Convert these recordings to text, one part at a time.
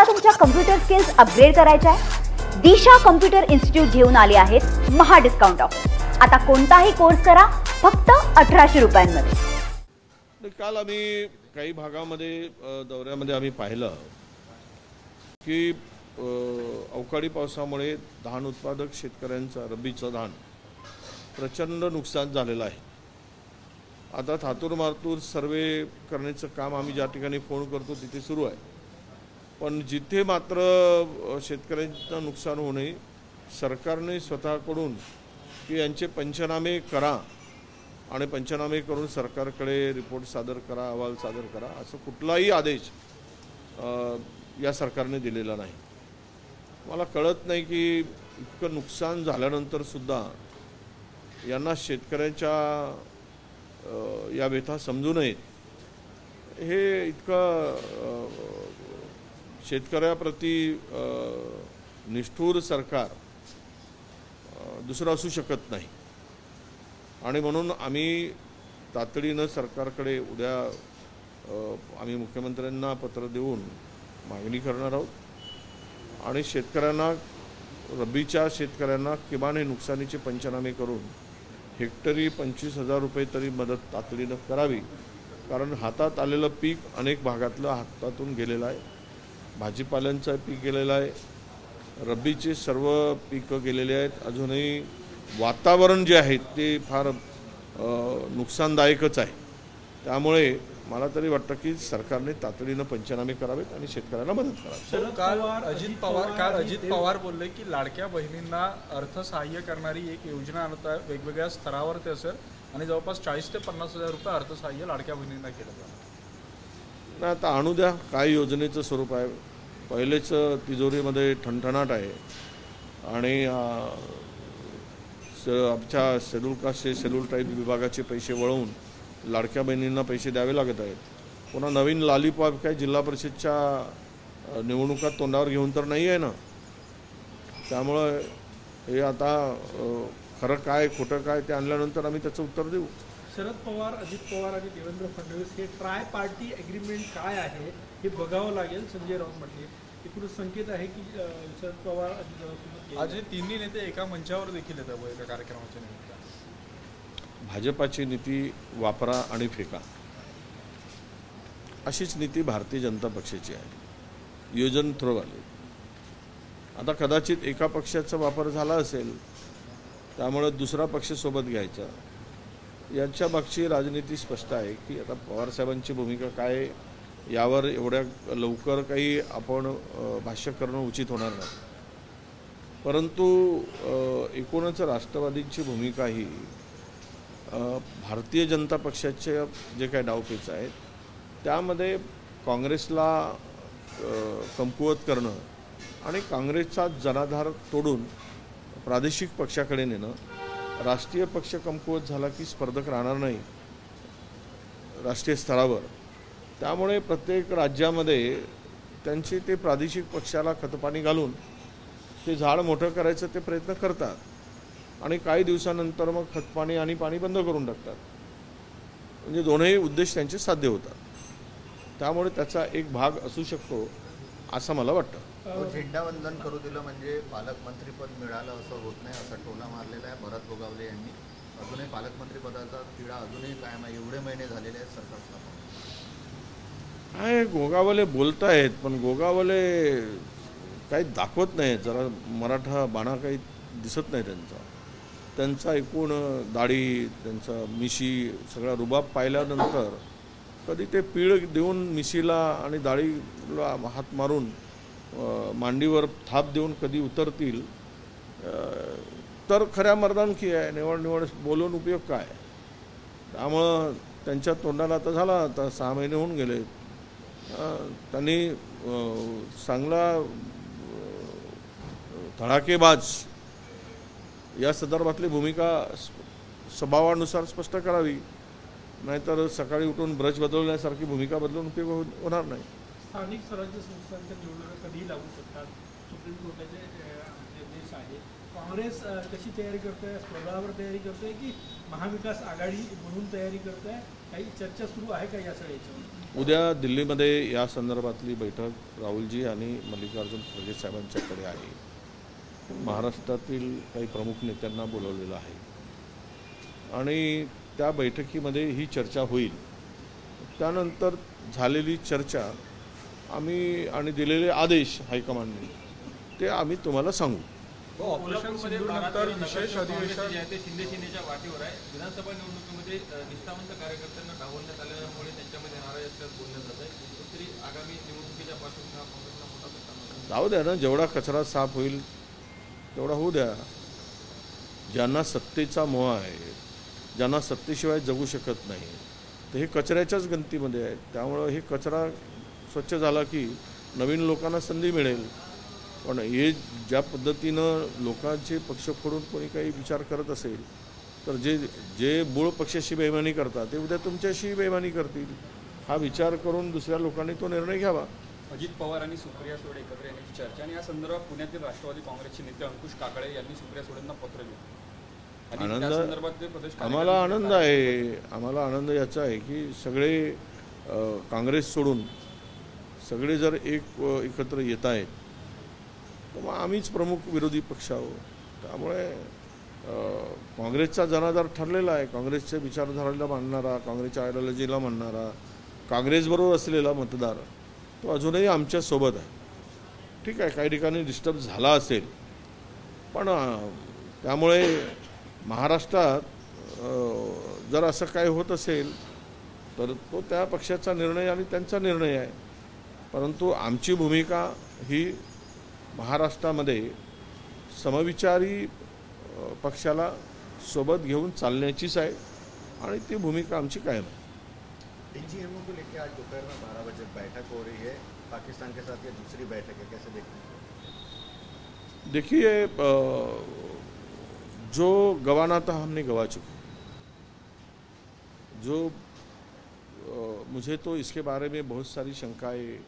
तुम्हाला तुमच्या computer skills upgrade करायच्या आहे? दिशा कम्प्युटर इन्स्टिट्यूट घेऊन आले आहेत महा डिस्काउंट ऑफर। आता कोणताही कोर्स करा फक्त 1800 रुपयांमध्ये। काल आम्ही काही भागामध्ये दौऱ्यामध्ये आम्ही पाहिलं की अवकाळी पावसामुळे धान उत्पादक शेतकऱ्यांचं रब्बीचं धान प्रचंड नुकसान झालेलं आहे। आता थातूर मातूर सर्वे करण्याचं काम आम्ही ज्या ठिकाणी फोन करतो तिथे सुरू आहे, पण जिथे मात्र शेतकऱ्यांचं नुकसान होऊ नये सरकारने स्वतःकडून की यांचे पंचनामे करा आणि पंचनामे करून सरकारकडे रिपोर्ट सादर करा, अहवाल सादर करा, असं कुठलाही आदेश या सरकारने दिलेला नाही। मला कळत नाही की इतकं नुकसान झाल्यानंतर सुद्धा यांना शेतकऱ्यांच्या या व्यथा समजू नयेत। हे इतकं शेतकऱ्याप्रती निष्ठुर सरकार दुसरं असू शकत नाही आणि म्हणून आम्ही तातडीनं सरकारकडे उद्या आम्ही मुख्यमंत्र्यांना पत्र देऊन मागणी करणार आहोत आणि शेतकऱ्यांना रब्बीच्या शेतकऱ्यांना किमान हे नुकसानीचे पंचनामे करून हेक्टरी 25,000 रुपये तरी मदत तातडीनं करावी, कारण हातात आलेलं पीक अनेक भागातलं हातातून गेलेलं आहे। भाजीपाल्यांचं पीक गेलेलं आहे, रब्बीचे सर्व पिकं गेलेले आहेत। अजूनही वातावरण जे आहे ते फार नुकसानदायकच आहे। त्यामुळे मला तरी वाटतं की सरकारने तातडीनं पंचनामे करावेत आणि शेतकऱ्यांना मदत करावी। काल अजित पवार बोलले की लाडक्या बहिणींना अर्थसहाय्य करणारी एक योजना आणत आहे, वेगवेगळ्या स्तरावर ते असेल आणि जवळपास 40 ते 50,000 रुपये अर्थसहाय्य लाडक्या बहिणींना केलं जाणार। नाही, आता आणू द्या, काय योजनेचं स्वरूप आहे। पहिलेच तिजोरीमध्ये ठणठणाट आहे आणि आमच्या शेड्यूल कास्ट शेड्यूल ट्राईब विभागाचे पैसे वळवून लाडक्या बहिणींना पैसे द्यावे लागत आहेत। पुन्हा नवीन लॉलीपॉप काय जिल्हा परिषदच्या निवडणुका तोंडावर घेऊन तर नाही आहे ना। त्यामुळं हे आता खरं काय खोटं काय ते आणल्यानंतर आम्ही त्याचं उत्तर देऊ। शरद पवार, अजित पवार आणि देवेंद्र फडणवीस हे ट्राय पार्टी ॲग्रीमेंट काय आहे हे बघावं लागेल, संजय राऊत म्हटले। एकूण संकेत आहे की शरद पवार आज हे तिन्ही नेते एका मंचावर देखील येतात एका कार्यक्रमाच्या निमित्तानं। भाजपाची नीती वापरा आणि फेका अशीच नीती भारतीय जनता पक्षाची आहे, योजन थ्रोवाली। आता कदाचित एका पक्षाचा वापर झाला असेल त्यामुळे दुसरा पक्ष सोबत घ्यायचा, यांच्या मागची राजनीती स्पष्ट आहे की आता पवारसाहेबांची भूमिका काय यावर एवढ्या लवकर काही आपण भाष्य करणं उचित होणार नाही, परंतु एकूणच राष्ट्रवादींची भूमिका ही भारतीय जनता पक्षाचे जे काही डावपेच आहेत त्यामध्ये काँग्रेसला कमकुवत करणं आणि काँग्रेसचा जनाधार तोडून प्रादेशिक पक्षाकडे नेणं। राष्ट्रीय पक्ष कमकुवत झाला की स्पर्धक राहणार नाही राष्ट्रीय स्तरावर, त्यामुळे प्रत्येक राज्यामध्ये त्यांचे ते प्रादेशिक पक्षाला खतपाणी घालून ते झाड मोठं करायचं ते प्रयत्न करतात आणि काही दिवसानंतर मग खतपाणी आणि पाणी बंद करून टाकतात, म्हणजे दोन्ही उद्देश त्यांचे साध्य होतात। त्यामुळे त्याचा एक भाग असू शकतो असं मला वाटतं। झेंडावंदन करू दिलं म्हणजे पालकमंत्रीपद मिळालं असं होत नाही असा टोला मारलेला आहे भरत गोगावले यांनी। अजूनही पालकमंत्रीपदाचा तिढा अजूनही कायम आहे, एवढे महिने झालेले आहेत सरकार स्थापन। काय गोगावले बोलत आहेत, पण गोगावले काही दाखवत नाही, जरा मराठा बाणा काही दिसत नाही त्यांचा एकूण दाढी, त्यांचा मिशी, सगळा रुबाब पाहिल्यानंतर कधी ते पीळ देऊन मिशीला आणि दाढीला हात मारून मांडीवर थाप देऊन कधी उतरतील तर खऱ्या मर्दानकी आहे। निवड बोलून उपयोग काय? त्यामुळं त्यांच्या तोंडाला आता झाला, आता 6 महिने होऊन गेले, त्यांनी चांगला धडाकेबाज या संदर्भातली भूमिका स्वभावानुसार स्पष्ट करावी, नाहीतर सकाळी उठून ब्रश बदलण्यासारखी भूमिका बदलून उपयोग होणार नाही। स्थानिक स्वराज्य संस्थांच्या निवडणुका कधीही लागू शकतात, सुप्रीम कोर्टाचे निर्देश आहे। काँग्रेस कशी तयारी करतोय, स्वबळावर तयारी करतोय की महाविकास आघाडी म्हणून तयारी करतोय? काही चर्चा सुरू आहे का या सगळ्याच्यावर? उद्या दिल्लीमध्ये या संदर्भातली बैठक राहुलजी आणि मल्लिकार्जुन खरगे साहेबांच्याकडे आहे. महाराष्ट्रातील काही प्रमुख नेत्यांना बोलवलेलं आहे आणि त्या बैठकीमध्ये ही चर्चा होईल. त्यानंतर झालेली चर्चा आम्ही आणि दिलेले आदेश हायकमांडने ते आम्ही तुम्हाला सांगू. ऑपरेशन सिंधूरनंतर विशेष अधिवेशन जे आहे ते शिंदे सेनेच्या वाटेवर आहे. विधानसभा निवडणुकीमध्ये निष्ठावंत कार्यकर्त्यांना डावलण्यात आल्यामुळे त्यांच्यामध्ये नाराज असल्याचं बोलण्यात जात आहे. तरी आगामी निवडणुकीच्या पार्श्वभूमीवर काँग्रेसला मोठा फटका. जाऊ द्या ना, जेवढा कचरा साफ होईल तेवढा होऊ द्या. ज्यांना सत्तेचा मोह आहे, ज्यांना सत्तेशिवाय जगू शकत नाही, तर हे कचऱ्याच्याच गणतीमध्ये आहे. त्यामुळं हे कचरा स्वच्छ झाला की नवीन लोकांना संधी मिळेल. पण हे ज्या पद्धतीनं लोकांचे पक्ष फोडून कोणी काही विचार करत असेल तर जे मूळ पक्षाशी बेईमानी करतात ते उद्या तुमच्याशी बेईमानी करतील. हा विचार करून दुसऱ्या लोकांनी तो निर्णय घ्यावा. अजित पवार आणि सुप्रिया सुळे एकत्र येण्याची चर्चा आणि या संदर्भात पुण्यातील राष्ट्रवादी काँग्रेसचे नेते अंकुश काकडे यांनी सुप्रिया सुळेंना पत्र लिहिलं आणि त्या संदर्भात ते प्रदेश आम्हाला आनंद आहे. आम्हाला आनंद याचा आहे की सगळे काँग्रेस सोडून सगळे जर एकत्र येत आहेत तर मग आम्हीच प्रमुख विरोधी पक्ष आहोत. त्यामुळे काँग्रेसचा जनाधार ठरलेला आहे. काँग्रेसच्या विचारधाराला मानणारा, काँग्रेसच्या आयडिओलॉजीला मानणारा, काँग्रेसबरोबर असलेला मतदार तो अजूनही आमच्यासोबत आहे. ठीक आहे, काही ठिकाणी डिस्टर्ब झाला असेल, पण त्यामुळे महाराष्ट्रात जर असं काय होत असेल तर तो त्या पक्षाचा निर्णय आणि त्यांचा निर्णय आहे. परंतु आमची भूमिका ही महाराष्ट्रामध्ये समविचारी पक्षाला सोबत घेऊन चालण्याचीच आहे आणि ती भूमिका आमची कायम आहे. डीजीएमओ को लेकर आज दोपहर में 12 बजे बैठक हो रही है. पाकिस्तान के साथ ये दूसरी बैठक है, कैसे देखते हैं? देखिए, जो गंवाना था हमने गंवा चुके. जो मुझे तो इसके बारे में बहुत सारी शंकाएं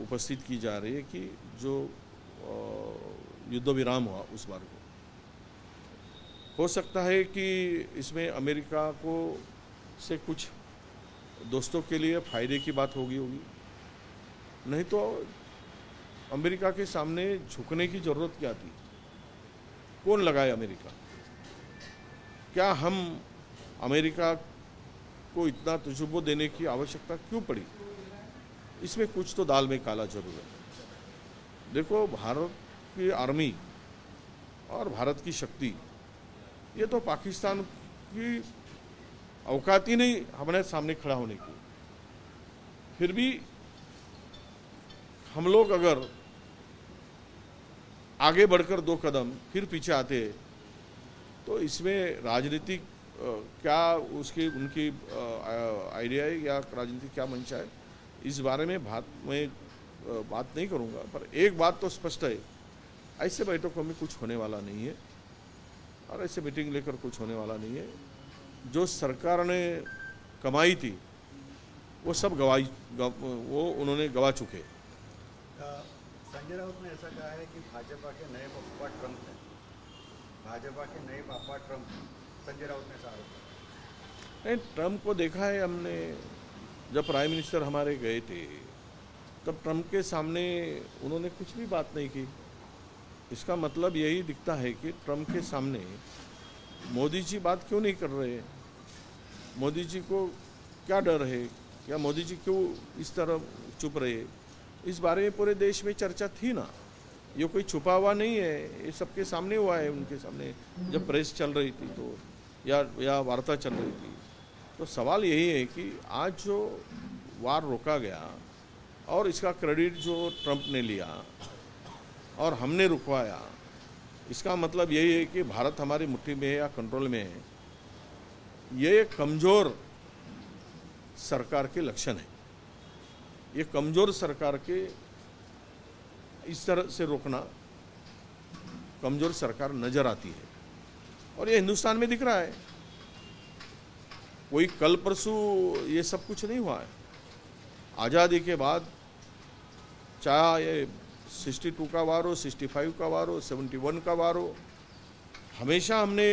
उपस्थित की जा रही है कि जो युद्ध विराम हुआ उस बार को हो सकता है कि इसमें अमेरिका को से कुछ दोस्तों के लिए फ़ायदे की बात होगी, नहीं तो अमेरिका के सामने झुकने की ज़रूरत क्या थी? कौन लगाए अमेरिका? क्या हम अमेरिका को इतना तजुर्बा देने की आवश्यकता क्यों पड़ी? इसमें कुछ तो दाल में काला जरूर है. देखो, भारत की आर्मी और भारत की शक्ति ये तो पाकिस्तान की औकात ही नहीं हमारे सामने खड़ा होने की. फिर भी हम लोग अगर आगे बढ़कर 2 कदम फिर पीछे आते तो इसमें राजनीतिक क्या उनकी आइडिया है या राजनीतिक क्या मंशा है, इस बारे में बात नहीं करूंगा. पर एक बात तो स्पष्ट है, ऐसे बैठकों में कुछ होने वाला नहीं है और ऐसे मीटिंग लेकर कुछ होने वाला नहीं है. जो सरकार ने कमाई थी वो सब वो उन्होंने गवा चुके. संजय राउत ने ऐसा कहा है कि भाजपा के नए पापा ट्रंप हैं. भाजपा के नए पापा ट्रंप. संजय राउत ने ऐसा आरोप किया. नहीं, ट्रंप को देखा है हमने. जब प्राइम मिनिस्टर हमारे गए थे तब ट्रंप के सामने उन्होंने कुछ भी बात नहीं की. इसका मतलब यही दिखता है कि ट्रंप के सामने मोदी जी बात क्यों नहीं कर रहे. मोदी जी को क्या डर है या मोदी जी क्यों इस तरह चुप रहे, इस बारे में पूरे देश में चर्चा थी ना. ये कोई छुपा हुआ नहीं है, ये सबके सामने हुआ है. उनके सामने जब प्रेस चल रही थी तो या वार्ता चल रही थी. तो सवाल यही है कि आज जो वार रोका गया और इसका क्रेडिट जो ट्रंप ने लिया और हमने रुकवाया, इसका मतलब यही है कि भारत हमारी मुट्ठी में है या कंट्रोल में है. ये कमज़ोर सरकार के लक्षण है. ये कमज़ोर सरकार के इस तरह से रोकना कमज़ोर सरकार नज़र आती है और ये हिंदुस्तान में दिख रहा है. कोई कल परसों ये सब कुछ नहीं हुआ है. आज़ादी के बाद चाहे ये 62 का वार हो, 65 का वार हो, 71 का वार हो, हमेशा हमने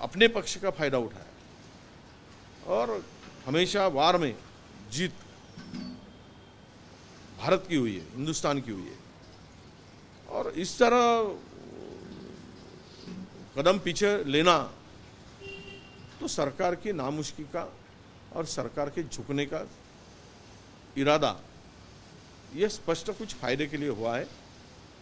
अपने पक्ष का फायदा उठाया और हमेशा वार में जीत भारत की हुई है, हिंदुस्तान की हुई है। और इस तरह कदम पीछे लेना तो सरकार की नामुश्की का और सरकार के झुकने का इरादा यह स्पष्ट कुछ फायदे के लिए हुआ है,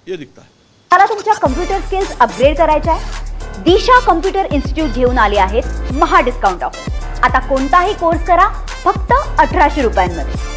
ये दिखता है। मला तुमच्या कम्प्युटर स्किल्स अपग्रेड करायच्या आहे? दिशा कम्प्युटर इन्स्टिट्यूट घेऊन आले आहेत महा डिस्काउंट ऑफर। आता कोणताही कोर्स करा फक्त 1800 रुपयांमध्ये।